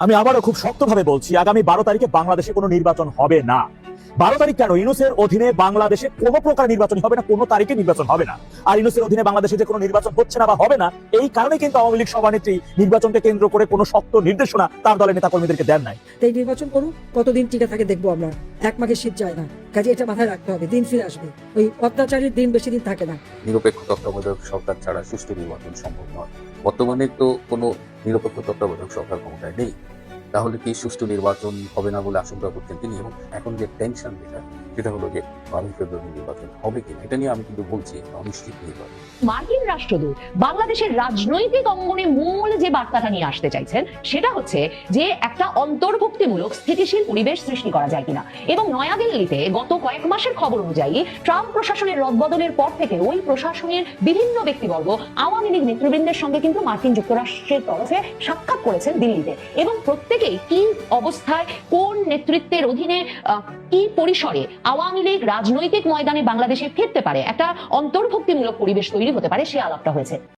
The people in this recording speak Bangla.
আমি আবারও খুব শক্তভাবে বলছি, আগামী 12 তারিখে বাংলাদেশে কোনো নির্বাচন হবে না। 12 তারিখ কেন? ইউনূসের অধীনে বাংলাদেশে কোনো প্রকার নির্বাচন হবে না, কোনো তারিখে নির্বাচন হবে না। আর ইউনূসের অধীনে বাংলাদেশে যে কোনো নির্বাচন হচ্ছে না বা হবে না, এই কারণে কিন্তু আওয়ামী লীগ সভানেত্রী নির্বাচনকে কেন্দ্র করে কোনো শক্ত নির্দেশনা তার দলের নেতা কর্মীদেরকে দেন নাই। এই নির্বাচন করুন, কতদিন টিকে থাকে দেখবো আমরা। এক মাঘে শীত যায় না, কাজে এটা মাথায় রাখতে হবে। দিন ফিরে আসবে, ওই অত্যাচারের দিন বেশি দিন থাকে না। নিরপেক্ষ তত্ত্বাবধায়ক সরকার ছাড়া সুষ্ঠু নির্বাচন সম্ভব নয়। বর্তমানে তো কোনো নিরপেক্ষ তত্ত্বাবধায়ক সরকার ক্ষমতায় নেই, তাহলে কি সুষ্ঠু নির্বাচন হবে না বলে আশঙ্কা করছেন তিনি? এবং এখন যে টেনশন সেটা হলো যে 12 ফেব্রুয়ারি নির্বাচন হবে কিনা, এটা নিয়ে আমি কিন্তু বলছি অনিশ্চিত নির্বাচন। মার্কিন রাষ্ট্রদূত বাংলাদেশের রাজনৈতিক অঙ্গনে মূল যে বার্তাটা নিয়ে আসতে চাইছেন সেটা হচ্ছে যে একটা অন্তর্ভুক্তিমূলক স্থিতিশীল পরিবেশ সৃষ্টি করা যায় কিনা। এবং নয়াদিল্লিতে গত কয়েক মাসের খবর অনুযায়ী ট্রাম্প প্রশাসনের রদবদলের পর থেকে ওই প্রশাসনের বিভিন্ন ব্যক্তিবর্গ আওয়ামী লীগ নেতৃবৃন্দের সঙ্গে কিন্তু মার্কিন যুক্তরাষ্ট্রের তরফে সাক্ষাৎ করেছেন দিল্লিতে, এবং প্রত্যেকেই কি অবস্থায় কোন নেতৃত্বের অধীনে কি পরিসরে আওয়ামী লীগ রাজনৈতিক ময়দানে বাংলাদেশে ফিরতে পারে, একটা অন্তর্ভুক্তিমূলক পরিবেশ তৈরি হতে পারে, সে আলাপটা হয়েছে।